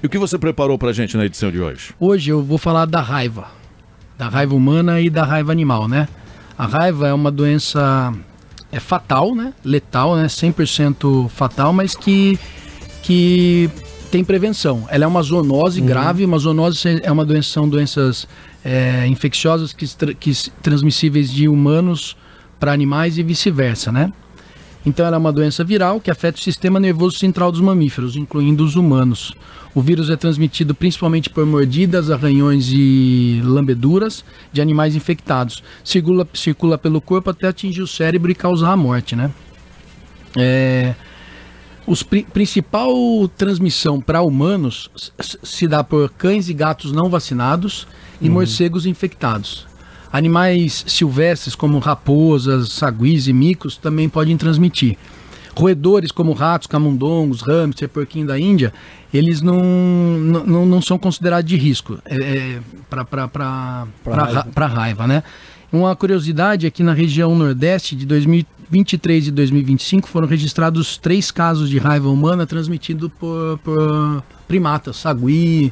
E o que você preparou pra gente na edição de hoje? Hoje eu vou falar da raiva humana e da raiva animal, né? A raiva é uma doença fatal, né? Letal, né? 100% fatal, mas que tem prevenção. Ela é uma zoonose grave. Uma zoonose é uma doença, são doenças infecciosas transmissíveis de humanos para animais e vice-versa, né? Então ela é uma doença viral que afeta o sistema nervoso central dos mamíferos, incluindo os humanos. O vírus é transmitido principalmente por mordidas, arranhões e lambeduras de animais infectados. Circula pelo corpo até atingir o cérebro e causar a morte, né? Principal transmissão para humanos se dá por cães e gatos não vacinados e morcegos infectados. Animais silvestres como raposas, saguis e micos também podem transmitir. Roedores como ratos, camundongos, hamster, porquinho da Índia, eles não são considerados de risco para raiva, né? Uma curiosidade é que na região Nordeste de 2023 e 2025 foram registrados 3 casos de raiva humana transmitidos por primatas, sagui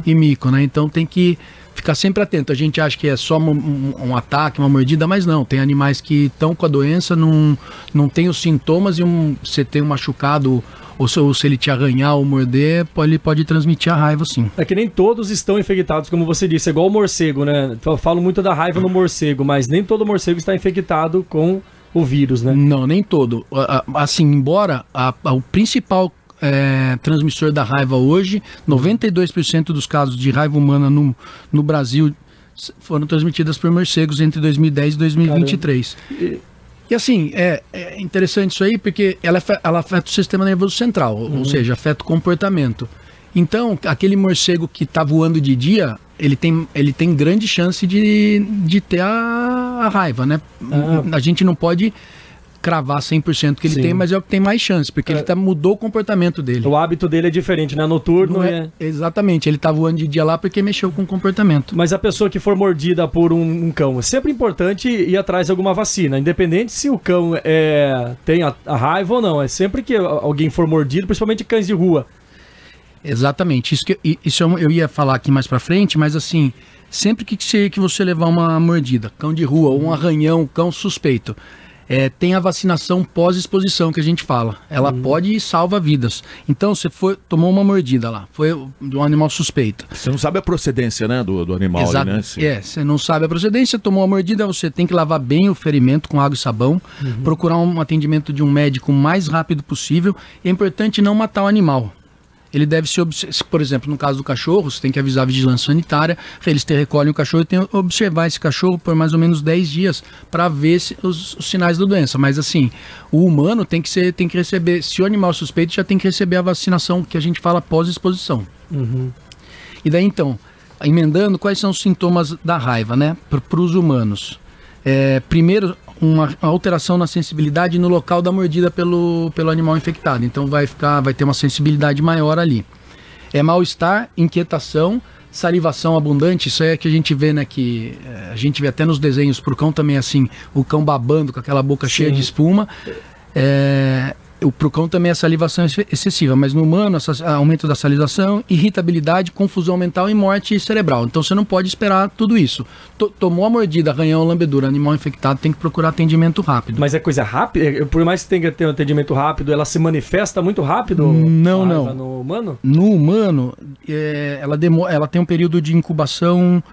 e mico, né? Então tem que ficar sempre atento. A gente acha que é só um ataque, uma mordida, mas não. Tem animais que estão com a doença, não tem os sintomas e você tem um machucado ou se ele te arranhar ou morder, ele pode transmitir a raiva, sim. É que nem todos estão infectados, como você disse, é igual o morcego, né? Eu falo muito da raiva no morcego, mas nem todo morcego está infectado com o vírus, né? Não, nem todo. Assim, embora o principal transmissor da raiva hoje, 92% dos casos de raiva humana no Brasil foram transmitidas por morcegos entre 2010 e 2023. E assim, é interessante isso aí porque ela afeta o sistema nervoso central, ou seja, afeta o comportamento. Então, aquele morcego que está voando de dia, ele tem grande chance de ter a raiva, né? A gente não pode cravar 100% que ele tem, mas é o que tem mais chance, porque ele mudou o comportamento dele. O hábito dele é diferente, né? Noturno Exatamente, ele tá voando de dia lá porque mexeu com o comportamento. Mas a pessoa que for mordida por um cão, é sempre importante ir atrás de alguma vacina, independente se o cão tem a raiva ou não, é sempre que alguém for mordido, principalmente cães de rua. Exatamente, isso eu ia falar aqui mais pra frente, mas assim, sempre que você levar uma mordida, cão de rua ou um arranhão, cão suspeito, tem a vacinação pós-exposição que a gente fala. Ela pode e salva vidas. Então, você tomou uma mordida lá, foi de um animal suspeito. Você não sabe a procedência, né, do animal. Exato. Ali, né? Você não sabe a procedência, tomou uma mordida, você tem que lavar bem o ferimento com água e sabão, procurar um atendimento de um médico o mais rápido possível. E é importante não matar o animal. Ele deve se por exemplo, no caso do cachorro, você tem que avisar a vigilância sanitária, eles recolhem o cachorro e tem que observar esse cachorro por mais ou menos 10 dias para ver os sinais da doença. Mas assim, o humano tem que receber, se o animal suspeito, já tem que receber a vacinação que a gente fala pós-exposição. E daí então, emendando, quais são os sintomas da raiva, né, para os humanos? Primeiro, uma alteração na sensibilidade no local da mordida pelo animal infectado. Então vai ter uma sensibilidade maior ali. Mal-estar, inquietação, salivação abundante. Isso é que a gente vê, né? Que a gente vê até nos desenhos pro cão também, assim, o cão babando com aquela boca cheia de espuma. Pro cão também a salivação excessiva, mas no humano, aumento da salivação, irritabilidade, confusão mental e morte cerebral. Então você não pode esperar tudo isso. Tomou a mordida, arranhão, lambedura, animal infectado, tem que procurar atendimento rápido. Mas é coisa rápida? Por mais que tenha que ter um atendimento rápido, ela se manifesta muito rápido? Não. No humano? No humano, ela tem um período de incubação.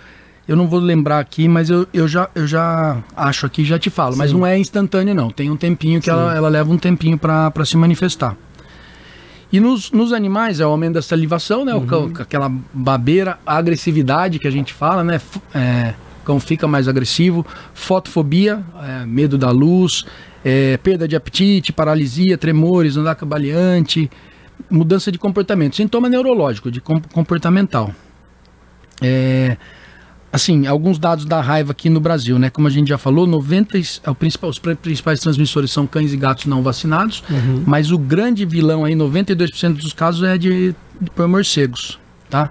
Eu não vou lembrar aqui, mas eu já acho aqui, já te falo. Sim. Mas não é instantâneo, não. Tem um tempinho que ela leva um tempinho para se manifestar. E nos animais é o aumento da salivação, né? Aquela babeira, a agressividade que a gente fala, né? O cão fica mais agressivo. Fotofobia, medo da luz, perda de apetite, paralisia, tremores, andar cambaleante, mudança de comportamento. Sintoma neurológico, de comportamental. Assim, alguns dados da raiva aqui no Brasil, né? Como a gente já falou, os principais transmissores são cães e gatos não vacinados, mas o grande vilão aí, 92% dos casos por morcegos, tá?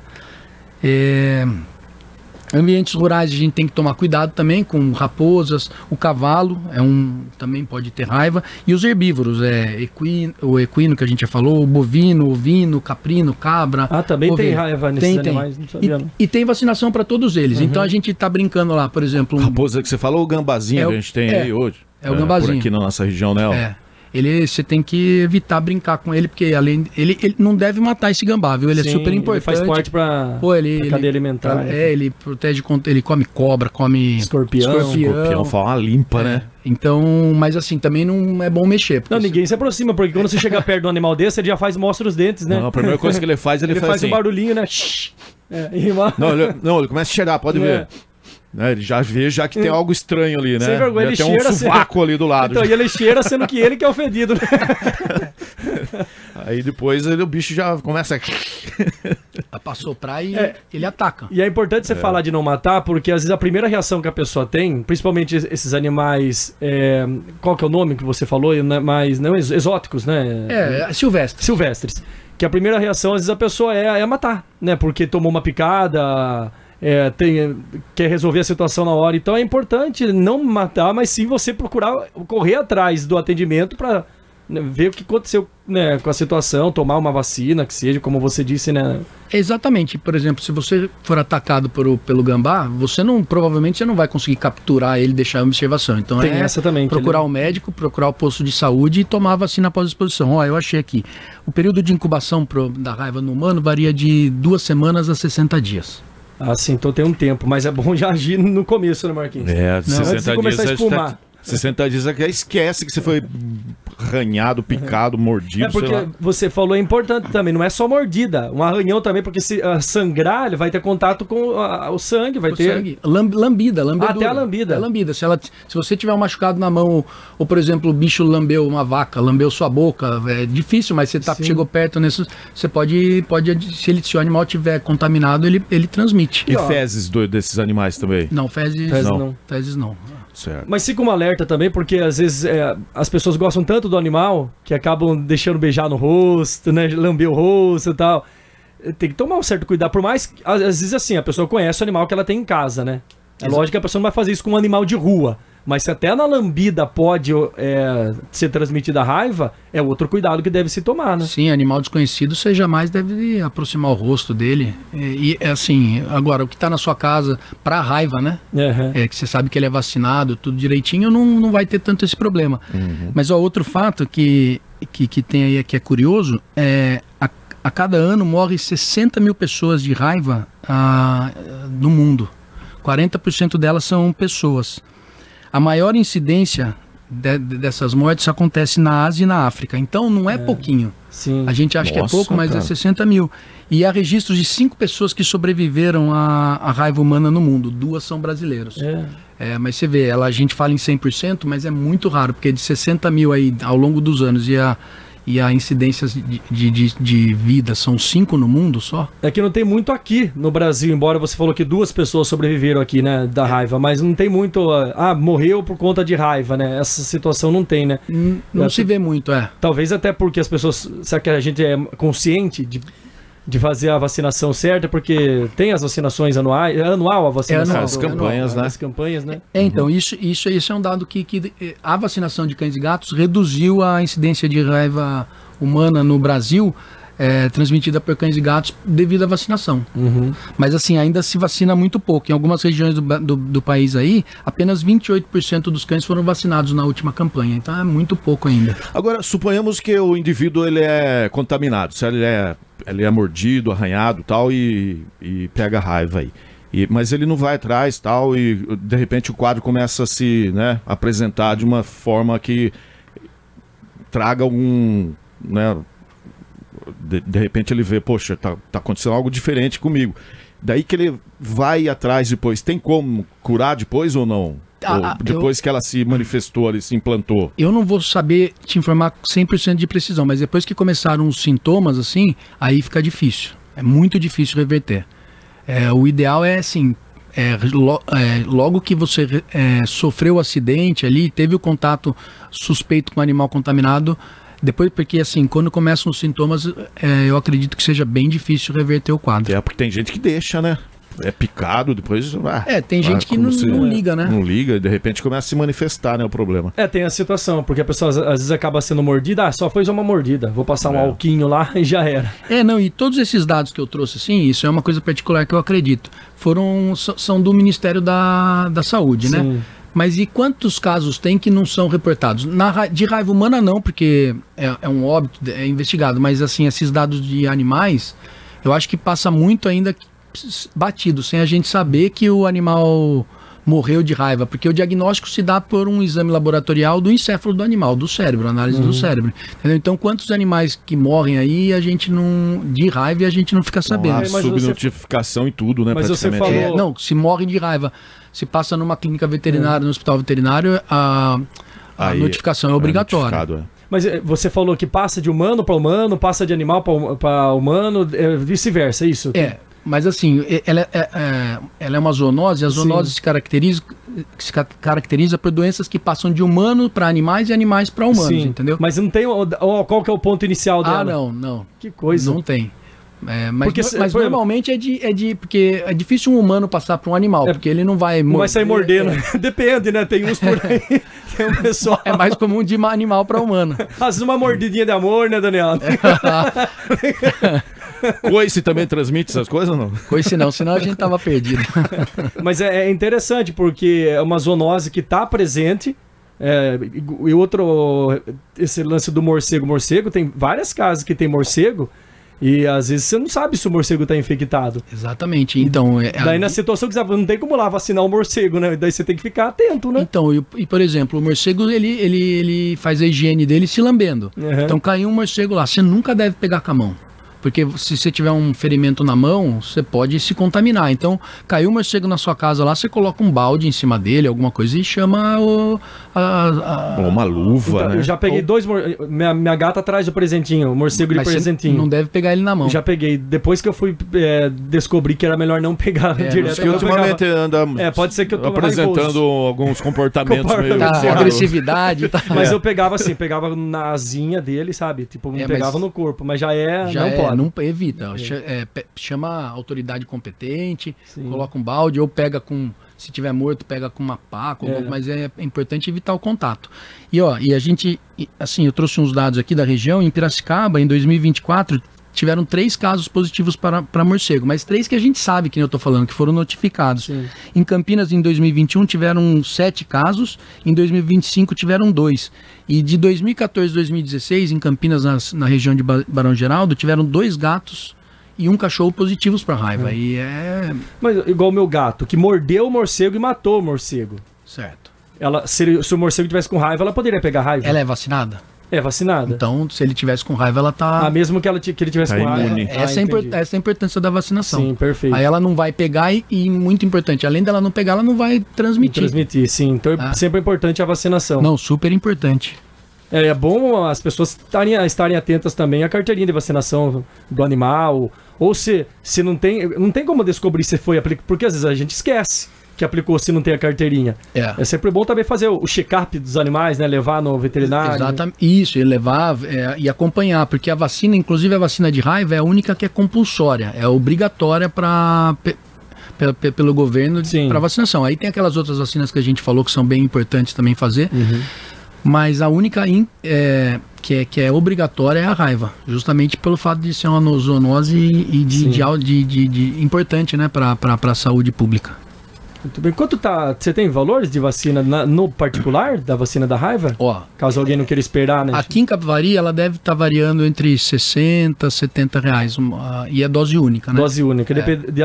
Ambientes rurais a gente tem que tomar cuidado também com raposas, o cavalo também pode ter raiva, e os herbívoros, o equino que a gente já falou, o bovino, o ovino, caprino, cabra. Ah, também ovelha. tem raiva nesses animais, não sabia, não. E tem vacinação para todos eles, então a gente tá brincando lá, por exemplo... Raposa que você falou, o gambazinho que a gente tem aí hoje. É o gambazinho. Por aqui na nossa região, né? Você tem que evitar brincar com ele, porque ele não deve matar esse gambá, viu? Ele é super importante. Ele faz parte pra cadeia alimentar. Ele protege contra. Ele come cobra, come escorpião, fala uma limpa, né? Então, mas assim, também não é bom mexer. Não, ninguém se aproxima, porque quando você chega perto de um animal desse, ele já mostra os dentes, né? Não, a primeira coisa que ele faz, ele faz assim. Um barulhinho, né? Não, ele começa a cheirar, pode ver. Ele já vê que tem algo estranho ali, né? Sem vergonha, ele tem um sovaco ali do lado. Então, e ele cheira sendo que ele que é o fedido, né? Aí depois o bicho já começa a soprar e ele ataca. E é importante você falar de não matar, porque às vezes a primeira reação que a pessoa tem, principalmente esses animais, qual que é o nome que você falou? Mais não, exóticos, né? Silvestres. Que a primeira reação, às vezes, a pessoa é matar, né? Porque tomou uma picada... quer resolver a situação na hora, então é importante não matar, mas sim você correr atrás do atendimento para ver o que aconteceu, né, com a situação, tomar uma vacina, que seja, como você disse, né? Exatamente, por exemplo, se você for atacado pelo gambá, provavelmente você não vai conseguir capturar ele e deixar em observação, então tem essa também, procurar o médico, procurar o posto de saúde e tomar a vacina após a exposição. Eu achei aqui, o período de incubação da raiva no humano varia de 2 semanas a 60 dias. Ah, sim, então tem um tempo, mas é bom já agir no começo, né, Marquinhos? 60 dias a espumar. 60 dias aqui, esquece que você foi arranhado, picado, mordido, porque você falou, é importante também, não é só mordida, um arranhão também, porque se sangrar, ele vai ter contato com o sangue, vai ter... Sangue. Lambida. Até a lambida. É lambida. Se você tiver um machucado na mão, ou por exemplo, o bicho lambeu uma vaca, lambeu sua boca, é difícil, mas você chegou perto nisso, você pode se o animal tiver contaminado, ele transmite. E fezes desses animais também? Não, fezes não. Certo. Mas fica um alerta também, porque às vezes as pessoas gostam tanto do animal que acabam deixando beijar no rosto, né, lamber o rosto e tal. Tem que tomar um certo cuidado, por mais que, às vezes assim, a pessoa conhece o animal que ela tem em casa, né? É lógico que a pessoa não vai fazer isso com um animal de rua, mas se até na lambida pode ser transmitida a raiva, é outro cuidado que deve se tomar, né? Sim, animal desconhecido, você jamais deve aproximar o rosto dele. E assim, agora, o que está na sua casa para raiva, né? Que você sabe que ele é vacinado, tudo direitinho, não vai ter tanto esse problema. Mas outro fato que tem aí, que é curioso, a cada ano morre 60 mil pessoas de raiva no mundo. 40% delas são pessoas. A maior incidência dessas mortes acontece na Ásia e na África. Então não é pouquinho. Sim. A gente acha que é pouco, mas é 60 mil. E há registros de 5 pessoas que sobreviveram à raiva humana no mundo. 2 são brasileiros. Mas você vê, a gente fala em 100%, mas é muito raro, porque de 60 mil aí ao longo dos anos e a incidência de vida são 5 no mundo só? É que não tem muito aqui no Brasil, embora você falou que 2 pessoas sobreviveram aqui, né, da raiva, mas não tem muito, morreu por conta de raiva, né, essa situação não tem, né? Não se vê muito, Talvez até porque as pessoas, será que a gente é consciente de fazer a vacinação certa, porque tem as vacinações anuais, anual a vacinação. As campanhas, né? As campanhas, né? Então, isso é um dado que a vacinação de cães e gatos reduziu a incidência de raiva humana no Brasil, transmitida por cães e gatos devido à vacinação. Mas assim, ainda se vacina muito pouco. Em algumas regiões do país aí, apenas 28% dos cães foram vacinados na última campanha. Então é muito pouco ainda. Agora, suponhamos que o indivíduo ele é contaminado, se ele é mordido, arranhado tal, e pega raiva aí. Mas ele não vai atrás tal, e de repente o quadro começa a se apresentar de uma forma que traga algum... De repente ele vê, poxa, tá acontecendo algo diferente comigo. Daí que ele vai atrás depois. Tem como curar depois ou não? Depois que ela se manifestou, ali, se implantou? Eu não vou saber te informar 100% de precisão, mas depois que começaram os sintomas, assim, aí fica difícil. É muito difícil reverter. O ideal é, assim, logo que você sofreu o acidente ali, teve o contato suspeito com o animal contaminado, depois, porque assim, quando começam os sintomas, eu acredito que seja bem difícil reverter o quadro. Porque tem gente que deixa, né? é picado, depois... tem gente que não liga, né? Não liga e de repente começa a se manifestar, né, o problema. Tem a situação, porque a pessoa às vezes acaba sendo mordida, só foi uma mordida, vou passar um alquinho lá e já era. E todos esses dados que eu trouxe, assim, isso é uma coisa particular que eu acredito, são do Ministério da Saúde, Sim. né? Mas e quantos casos tem que não são reportados? De raiva humana não, porque é um óbito, é investigado, mas assim, esses dados de animais, eu acho que passa muito ainda batido, sem a gente saber que o animal morreu de raiva, porque o diagnóstico se dá por um exame laboratorial do encéfalo do animal, do cérebro, análise do cérebro, entendeu? Então, quantos animais que morrem aí, a gente não, de raiva, e a gente não fica sabendo. Subnotificação e tudo, né? Mas você falou... não, se morre de raiva, se passa numa clínica veterinária, no hospital veterinário, a notificação é obrigatória. Mas você falou que passa de humano para humano, passa de animal para humano, vice-versa, é isso? Mas assim, ela é uma zoonose, a zoonose se caracteriza por doenças que passam de humano para animais e animais para humanos, entendeu? Mas não tem qual que é o ponto inicial dela? não. Que coisa. Não tem. Mas normalmente porque é difícil um humano passar para um animal, porque ele não vai morder. Não vai sair mordendo. Depende, né? Tem uns por aí. Tem um pessoal. É mais comum de animal para humano. Às vezes uma mordidinha de amor, né, Daniel? Coice também transmite essas coisas ou não? Coice não, senão a gente tava perdido. Mas é interessante, porque é uma zoonose que está presente. E esse lance do morcego, tem várias casas que tem morcego. E às vezes você não sabe se o morcego está infectado. Exatamente. Então, daí na situação que você não tem como lá vacinar o morcego, né? Daí você tem que ficar atento, né? Então, por exemplo, o morcego ele faz a higiene dele se lambendo. Então caiu um morcego lá, você nunca deve pegar com a mão. Porque se você tiver um ferimento na mão, você pode se contaminar. Então, caiu um morcego na sua casa lá, você coloca um balde em cima dele, alguma coisa, e chama uma luva, então, né? Eu já peguei minha gata atrás do presentinho, o morcego de presentinho. Não deve pegar ele na mão. Já peguei. Depois que eu fui descobrir que era melhor não pegar direto. Porque ultimamente anda pode ser que eu tô apresentando raivoso. alguns comportamentos meio... agressividade. Mas eu pegava assim, pegava na asinha dele, sabe? Tipo, não pegava no corpo, mas não pode. Não evita, chama a autoridade competente, coloca um balde ou pega se tiver morto, pega com uma pá, mas é importante evitar o contato. E a gente, assim, eu trouxe uns dados aqui da região, em Piracicaba, em 2024, tiveram 3 casos positivos para morcego, mas 3 que a gente sabe, que eu estou falando, que foram notificados. Sim. Em Campinas, em 2021, tiveram 7 casos, em 2025 tiveram 2. E de 2014 a 2016, em Campinas, na região de Barão Geraldo, tiveram 2 gatos e 1 cachorro positivos para raiva. Mas igual o meu gato, que mordeu o morcego e matou o morcego. Certo. Se o morcego tivesse com raiva, ela poderia pegar raiva? Ela é vacinada? É vacinada. Então, se ele tivesse com raiva, ela tá... mesmo que ele tivesse com raiva. Essa é a importância da vacinação. Sim, perfeito. Aí ela não vai pegar e muito importante, além dela não pegar, ela não vai transmitir. Transmitir, sim. Então sempre é importante a vacinação. Não, super importante. É bom as pessoas estarem atentas também à carteirinha de vacinação do animal. Ou se não tem como descobrir se foi aplicado, porque às vezes a gente esquece que aplicou se não tem a carteirinha. É sempre bom também fazer o check-up dos animais, né? Levar no veterinário. Exatamente. Isso, e levar e acompanhar, porque a vacina, inclusive a vacina de raiva, é a única que é compulsória, é obrigatória pelo governo para vacinação. Aí tem aquelas outras vacinas que a gente falou que são bem importantes também fazer, mas a única que é obrigatória é a raiva, justamente pelo fato de ser uma zoonose e importante, né, para a saúde pública. Muito bem. Quanto você tem valores de vacina no particular, da vacina da raiva? Caso alguém não queira esperar, né? Aqui em Capivari, ela deve estar variando entre 60 e 70 reais. E é dose única, né? Dose única.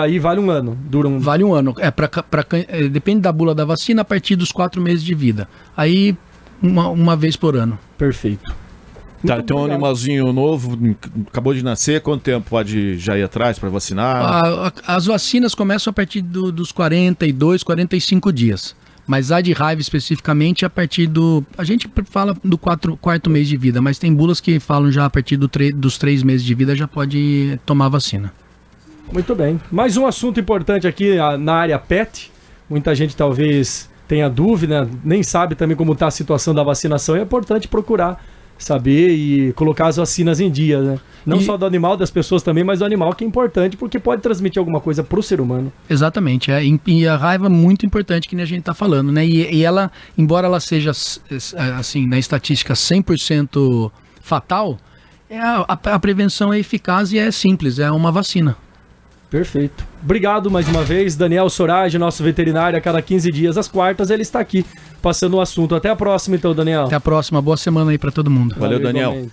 Aí vale um ano. Vale um ano. Depende da bula da vacina a partir dos 4 meses de vida. Aí, uma vez por ano. Perfeito. Tem um animalzinho novo, acabou de nascer, quanto tempo pode já ir atrás para vacinar? As vacinas começam a partir dos 42, 45 dias. Mas a de raiva especificamente a partir a gente fala do quarto mês de vida, mas tem bulas que falam já a partir dos 3 meses de vida já pode tomar vacina. Muito bem. Mais um assunto importante aqui na área pet. Muita gente talvez tenha dúvida, nem sabe também como está a situação da vacinação. É importante procurar saber e colocar as vacinas em dia, né? Não só do animal, das pessoas também, mas do animal, que é importante, porque pode transmitir alguma coisa pro ser humano. Exatamente, e a raiva é muito importante, que nem a gente tá falando, né? E ela, embora ela seja, assim, na estatística 100% fatal, a prevenção é eficaz e é simples, é uma vacina. Perfeito. Obrigado mais uma vez, Daniel Sorage, nosso veterinário, a cada 15 dias, às quartas, ele está aqui passando o assunto. Até a próxima, então, Daniel. Até a próxima, boa semana aí para todo mundo. Valeu, Daniel.